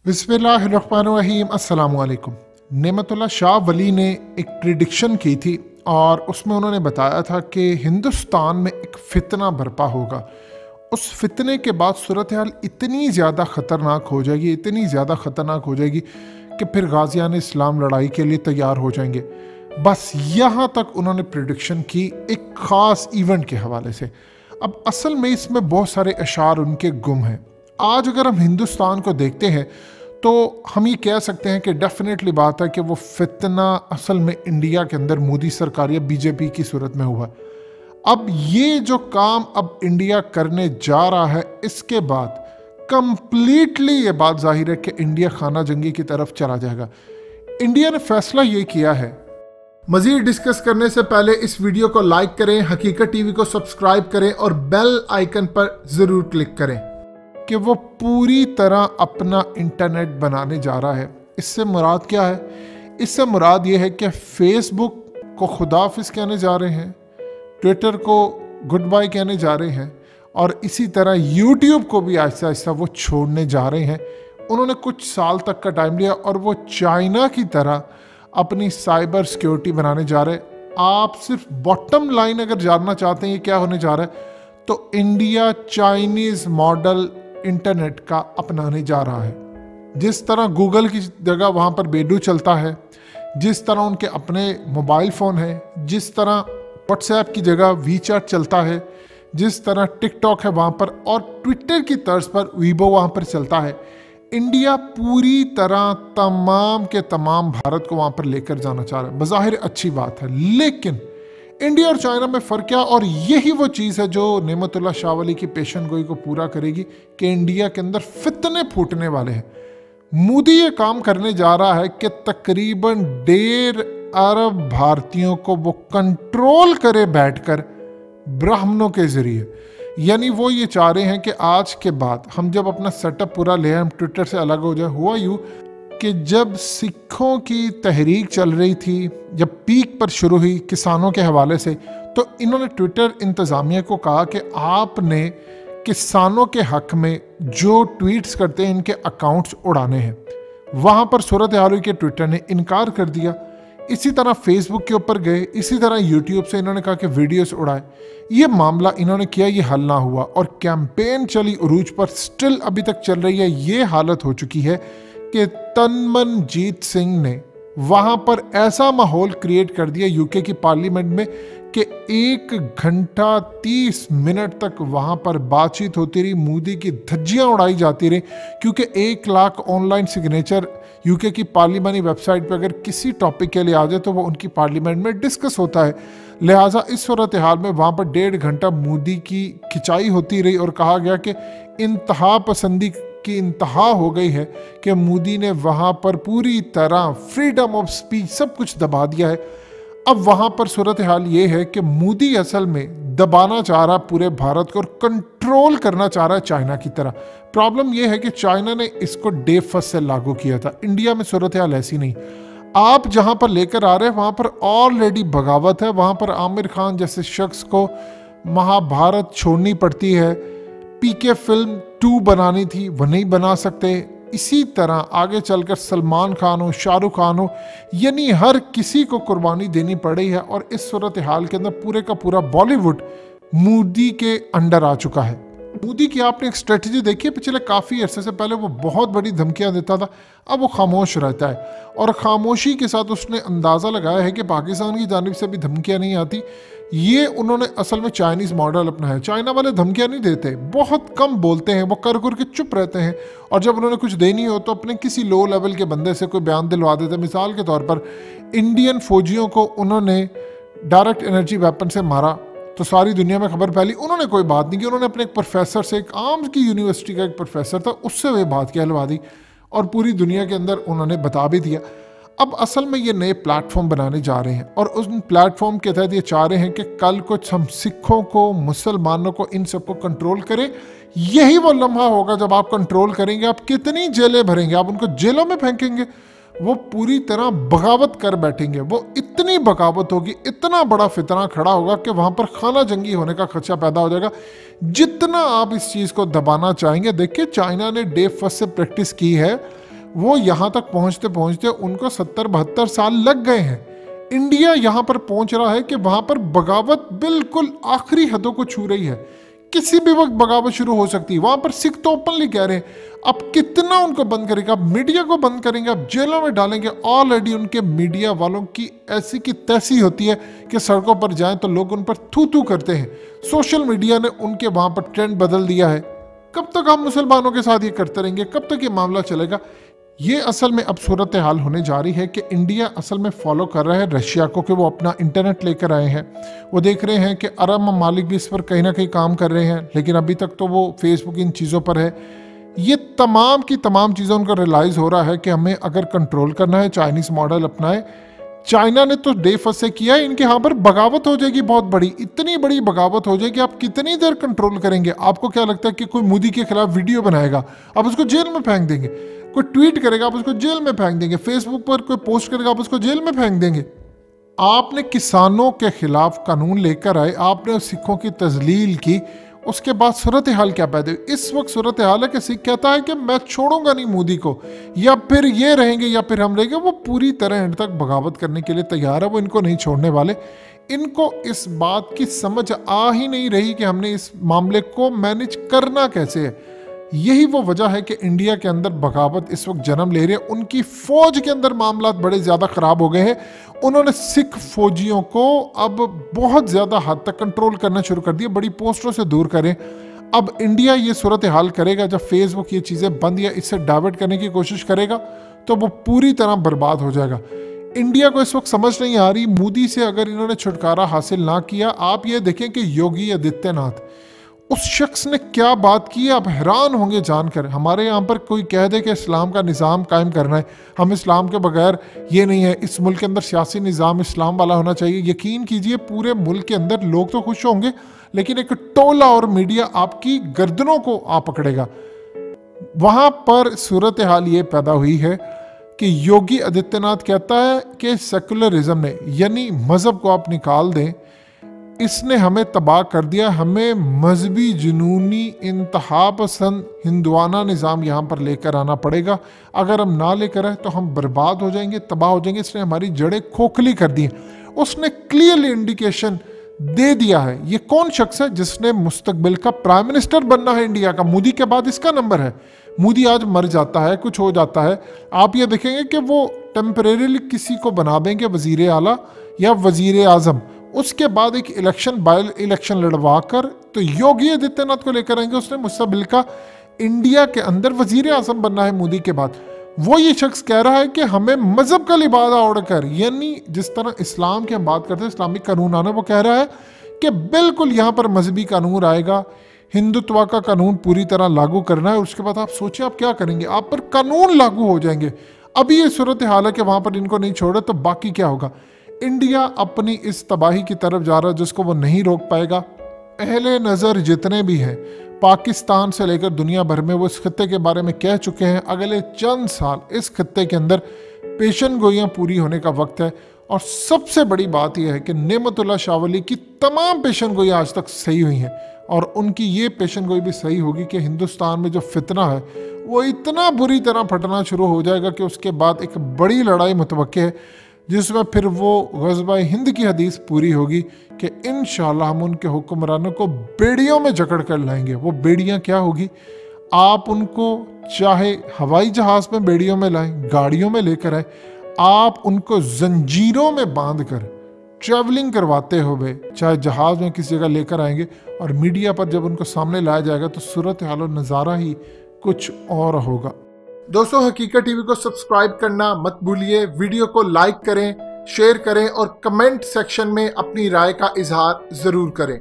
बिस्मिल्लाहिर्रहमानिर्रहीम। अस्सलामुअलैकुम। नेमतुल्लाह शाह वली ने एक प्रिडिक्शन की थी और उसमें उन्होंने बताया था कि हिंदुस्तान में एक फितना बर्पा होगा। उस फितने के बाद सूरत हाल इतनी ज़्यादा ख़तरनाक हो जाएगी, इतनी ज़्यादा ख़तरनाक हो जाएगी कि फिर गाज़ियान इस्लाम लड़ाई के लिए तैयार हो जाएंगे। बस यहाँ तक उन्होंने प्रिडिक्शन की एक ख़ास इवेंट के हवाले से। अब असल में इसमें बहुत सारे अशार उनके गुम हैं। आज अगर हम हिंदुस्तान को देखते हैं तो हम ये कह सकते हैं कि डेफिनेटली बात है कि वो फितना असल में इंडिया के अंदर मोदी सरकार या बीजेपी की सूरत में हुआ। अब ये जो काम अब इंडिया करने जा रहा है, इसके बाद कंप्लीटली ये बात जाहिर है कि इंडिया खाना जंगी की तरफ चला जाएगा। इंडिया ने फैसला ये किया है। मज़ीद डिस्कस करने से पहले इस वीडियो को लाइक करें, हकीकत टीवी को सब्सक्राइब करें और बेल आइकन पर ज़रूर क्लिक करें कि वो पूरी तरह अपना इंटरनेट बनाने जा रहा है। इससे मुराद क्या है? इससे मुराद ये है कि फेसबुक को खुदाफिज कहने जा रहे हैं, ट्विटर को गुड बाय कहने जा रहे हैं और इसी तरह यूट्यूब को भी आहिस्ता आहिस्ता वो छोड़ने जा रहे हैं। उन्होंने कुछ साल तक का टाइम लिया और वो चाइना की तरह अपनी साइबर सिक्योरिटी बनाने जा रहे हैं। आप सिर्फ बॉटम लाइन अगर जानना चाहते हैं ये क्या होने जा रहा है, तो इंडिया चाइनीज़ मॉडल इंटरनेट का अपनाने जा रहा है। जिस तरह गूगल की जगह वहाँ पर बेडू चलता है, जिस तरह उनके अपने मोबाइल फ़ोन है, जिस तरह व्हाट्सएप की जगह वीचैट चलता है, जिस तरह टिकटॉक है वहाँ पर, और ट्विटर की तर्ज पर वीबो वहाँ पर चलता है, इंडिया पूरी तरह तमाम के तमाम भारत को वहाँ पर लेकर जाना चाह रहा है। बज़ाहिर अच्छी बात है, लेकिन इंडिया और चाइना में फ़र्क क्या? और यही वो चीज़ है जो नेमतुल्लाह शाह वली की पेशन गोई को पूरा करेगी कि इंडिया के अंदर फितने फूटने वाले हैं। मोदी ये काम करने जा रहा है कि तकरीबन 1.5 अरब भारतीयों को वो कंट्रोल करे बैठकर ब्राह्मणों के ज़रिए। यानी वो ये चाह रहे हैं कि आज के बाद हम जब अपना सेटअप पूरा ले आए, हम ट्विटर से अलग हो जाए। हुआ यूँ कि जब सिखों की तहरीक चल रही थी, जब पीक पर शुरू हुई किसानों के हवाले से, तो इन्होंने ट्विटर इंतज़ामिया को कहा कि आपने किसानों के हक़ में जो ट्वीट्स करते हैं इनके अकाउंट्स उड़ाने हैं। वहाँ पर सूरत हाल हुई कि ट्विटर ने इनकार कर दिया। इसी तरह फेसबुक के ऊपर गए, इसी तरह यूट्यूब से इन्होंने कहा कि वीडियोस उड़ाए। ये मामला इन्होंने किया, ये हल ना हुआ और कैंपेन चली उरूज पर, स्टिल अभी तक चल रही है। ये हालत हो चुकी है कि तनमनजीत सिंह ने वहाँ पर ऐसा माहौल क्रिएट कर दिया यूके की पार्लियामेंट में कि 1 घंटा 30 मिनट तक वहाँ पर बातचीत होती रही, मोदी की धज्जियाँ उड़ाई जाती रही, क्योंकि 1 लाख ऑनलाइन सिग्नेचर यूके की पार्लियामानी वेबसाइट पर अगर किसी टॉपिक के लिए आ जाए तो वो उनकी पार्लियामेंट में डिस्कस होता है। लिहाजा इस सूरत हाल में वहाँ पर 1.5 घंटा मोदी की खिंचाई होती रही और कहा गया कि इंतहा पसंदी की इंतहा हो गई है कि मोदी ने वहाँ पर पूरी तरह फ्रीडम ऑफ स्पीच सब कुछ दबा दिया है। अब वहाँ पर सूरत हाल ये है कि मोदी असल में दबाना चाह रहा पूरे भारत को और कंट्रोल करना चाह रहा है चाइना की तरह। प्रॉब्लम ये है कि चाइना ने इसको डे फर्स्ट से लागू किया था। इंडिया में सूरत हाल ऐसी नहीं। आप जहाँ पर लेकर आ रहे हैं वहाँ पर ऑलरेडी बगावत है। वहाँ पर आमिर खान जैसे शख्स को महाभारत छोड़नी पड़ती है। पीके फिल्म 2 बनानी थी, वो नहीं बना सकते। इसी तरह आगे चलकर सलमान खान हो, शाहरुख खान हो, यानी हर किसी को कुर्बानी देनी पड़ी है। और इस सूरत हाल के अंदर पूरे का पूरा बॉलीवुड मोदी के अंडर आ चुका है। मोदी की आपने एक स्ट्रेटजी देखी है, पिछले काफ़ी अरसे से पहले वो बहुत बड़ी धमकियां देता था, अब वो खामोश रहता है और खामोशी के साथ उसने अंदाज़ा लगाया है कि पाकिस्तान की जानिब से भी धमकियां नहीं आती। ये उन्होंने असल में चाइनीज़ मॉडल अपनाया है। चाइना वाले धमकियां नहीं देते, बहुत कम बोलते हैं, वो कर के चुप रहते हैं और जब उन्होंने कुछ देनी हो तो अपने किसी लो लेवल के बंदे से कोई बयान दिलवा देते। मिसाल के तौर पर इंडियन फौजियों को उन्होंने डायरेक्ट एनर्जी वेपन से मारा तो सारी दुनिया में खबर फैली। उन्होंने कोई बात नहीं की, उन्होंने अपने एक प्रोफेसर से, एक आर्म्स की यूनिवर्सिटी का एक प्रोफेसर था, उससे वे बात कहलवा दी और पूरी दुनिया के अंदर उन्होंने बता भी दिया। अब असल में ये नए प्लेटफॉर्म बनाने जा रहे हैं और उस प्लेटफॉर्म के तहत ये चाह रहे हैं कि कल को हम सिखों को, मुसलमानों को, इन सबको कंट्रोल करें। यही वो लम्हा होगा जब आप कंट्रोल करेंगे। आप कितनी जेलें भरेंगे? आप उनको जेलों में फेंकेंगे? वो पूरी तरह बगावत कर बैठेंगे। वो इतनी बगावत होगी, इतना बड़ा फितना खड़ा होगा कि वहाँ पर खाना जंगी होने का खदशा पैदा हो जाएगा। जितना आप इस चीज़ को दबाना चाहेंगे, देखिए चाइना ने डे फर्स्ट से प्रैक्टिस की है वो यहाँ तक पहुँचते पहुँचते उनको 70-72 साल लग गए हैं। इंडिया यहाँ पर पहुँच रहा है कि वहाँ पर बगावत बिल्कुल आखिरी हदों को छू रही है, किसी भी वक्त बगावत शुरू हो सकती है। वहाँ पर सिख तो ओपनली कह रहे हैं। अब कितना उनको बंद करेगा, अब मीडिया को बंद करेंगे, अब जेलों में डालेंगे। ऑलरेडी उनके मीडिया वालों की ऐसी की तैसी होती है कि सड़कों पर जाएं तो लोग उन पर थू थू करते हैं। सोशल मीडिया ने उनके वहाँ पर ट्रेंड बदल दिया है। कब तक हम मुसलमानों के साथ ये करते रहेंगे, कब तक ये मामला चलेगा? ये असल में अब सूरत हाल होने जा रही है कि इंडिया असल में फॉलो कर रहा है रशिया को कि वो अपना इंटरनेट लेकर आए हैं। वो देख रहे हैं कि अरब ममालिक भी इस पर कहीं ना कहीं काम कर रहे हैं, लेकिन अभी तक तो वो फेसबुक इन चीज़ों पर है। ये तमाम की तमाम चीज़ें उनको रियलाइज़ हो रहा है कि हमें अगर कंट्रोल करना है चाइनीज़ मॉडल अपनाए। चाइना ने तो डे फर्स्ट से किया है, इनके यहाँ पर बगावत हो जाएगी बहुत बड़ी, इतनी बड़ी बगावत हो जाएगी। आप कितनी देर कंट्रोल करेंगे? आपको क्या लगता है कि कोई मोदी के खिलाफ वीडियो बनाएगा, आप उसको जेल में फेंक देंगे? कोई ट्वीट करेगा, आप उसको जेल में फेंक देंगे? फेसबुक पर कोई पोस्ट करेगा, आप उसको जेल में फेंक देंगे? आपने किसानों के खिलाफ कानून लेकर आए, आपने सिखों की तजलील की, उसके बाद सूरत हाल क्या पैदा हुई? इस वक्त सूरत हाल है कि सिख कहता है कि मैं छोड़ूंगा नहीं मोदी को, या फिर ये रहेंगे या फिर हम रहेंगे। वो पूरी तरह एंड तक बगावत करने के लिए तैयार है, वो इनको नहीं छोड़ने वाले। इनको इस बात की समझ आ ही नहीं रही कि हमने इस मामले को मैनेज करना कैसे है। यही वो वजह है कि इंडिया के अंदर बगावत इस वक्त जन्म ले रही है। उनकी फौज के अंदर मामला बड़े ज़्यादा ख़राब हो गए हैं। उन्होंने सिख फौजियों को अब बहुत ज़्यादा हद तक कंट्रोल करना शुरू कर दिया, बड़ी पोस्टरों से दूर करें। अब इंडिया ये सूरत हाल करेगा, जब फेसबुक ये चीज़ें बंद या इससे डाइवर्ट करने की कोशिश करेगा तो वो पूरी तरह बर्बाद हो जाएगा। इंडिया को इस वक्त समझ नहीं आ रही, मोदी से अगर इन्होंने छुटकारा हासिल ना किया। आप ये देखें कि योगी आदित्यनाथ, उस शख्स ने क्या बात की है, आप हैरान होंगे जानकर। हमारे यहाँ पर कोई कह दे कि इस्लाम का निज़ाम कायम करना है, हम इस्लाम के बगैर ये नहीं है, इस मुल्क के अंदर सियासी निज़ाम इस्लाम वाला होना चाहिए। यकीन कीजिए पूरे मुल्क के अंदर लोग तो खुश होंगे, लेकिन एक टोला और मीडिया आपकी गर्दनों को आ पकड़ेगा। वहाँ पर सूरत हाल ये पैदा हुई है कि योगी आदित्यनाथ कहता है कि सेकुलरिज्म ने, यानी मज़हब को आप निकाल दें, इसने हमें तबाह कर दिया। हमें मजहबी जुनूनी इंतहा पसंद हिंदुआना निज़ाम यहाँ पर लेकर आना पड़ेगा। अगर हम ना लेकर आए तो हम बर्बाद हो जाएंगे, तबाह हो जाएंगे। इसने हमारी जड़ें खोखली कर दी हैं। उसने क्लियरली इंडिकेशन दे दिया है। ये कौन शख्स है जिसने मुस्तकबिल का प्राइम मिनिस्टर बनना है इंडिया का? मोदी के बाद इसका नंबर है। मोदी आज मर जाता है, कुछ हो जाता है, आप ये देखेंगे कि वो टेम्परेरीली किसी को बना देंगे वजीर आला या वजीर आजम। उसके बाद एक इलेक्शन बाय इलेक्शन लड़वा कर तो योगी आदित्यनाथ को लेकर आएंगे। उसने मुस्तकबिल का इंडिया के अंदर वजीर आजम बनना है मोदी के बाद। वो ये शख्स कह रहा है कि हमें मजहब का लिबादा ओढ़कर, यानी जिस तरह इस्लाम की हम बात करते हैं, इस्लामिक कानून आना, वो कह रहा है कि बिल्कुल यहाँ पर मजहबी कानून आएगा, हिंदुत्व का कानून पूरी तरह लागू करना है। उसके बाद आप सोचिए आप क्या करेंगे, आप पर कानून लागू हो जाएंगे। अभी ये सूरत हाल है कि वहाँ पर इनको नहीं छोड़े तो बाकी क्या होगा? इंडिया अपनी इस तबाही की तरफ जा रहा है जिसको वो नहीं रोक पाएगा। अहले नज़र जितने भी हैं, पाकिस्तान से लेकर दुनिया भर में, वो इस खत्ते के बारे में कह चुके हैं अगले चंद साल इस खत्ते के अंदर पेशन गोइयाँ पूरी होने का वक्त है। और सबसे बड़ी बात यह है कि नेमतुल्लाह शाह वली की तमाम पेशन गोइयाँ आज तक सही हुई हैं, और उनकी ये पेशन गोई भी सही होगी कि हिंदुस्तान में जो फितना है वो इतना बुरी तरह फटना शुरू हो जाएगा कि उसके बाद एक बड़ी लड़ाई मुतवक्के है, जिसमें फिर वो ग़ज़वा हिंद की हदीस पूरी होगी कि इंशाअल्लाह हम उनके हुक्मरानों को बेड़ियों में जकड़ कर लाएंगे। वो बेड़ियाँ क्या होगी? आप उनको चाहे हवाई जहाज़ में बेड़ियों में लाएं, गाड़ियों में लेकर आए, आप उनको जंजीरों में बांध कर ट्रैवलिंग करवाते हुए चाहे जहाज़ में किसी जगह लेकर आएंगे, और मीडिया पर जब उनको सामने लाया जाएगा तो सूरत हाल और नज़ारा ही कुछ और होगा। दोस्तों, हकीकत टीवी को सब्सक्राइब करना मत भूलिए, वीडियो को लाइक करें, शेयर करें और कमेंट सेक्शन में अपनी राय का इजहार ज़रूर करें।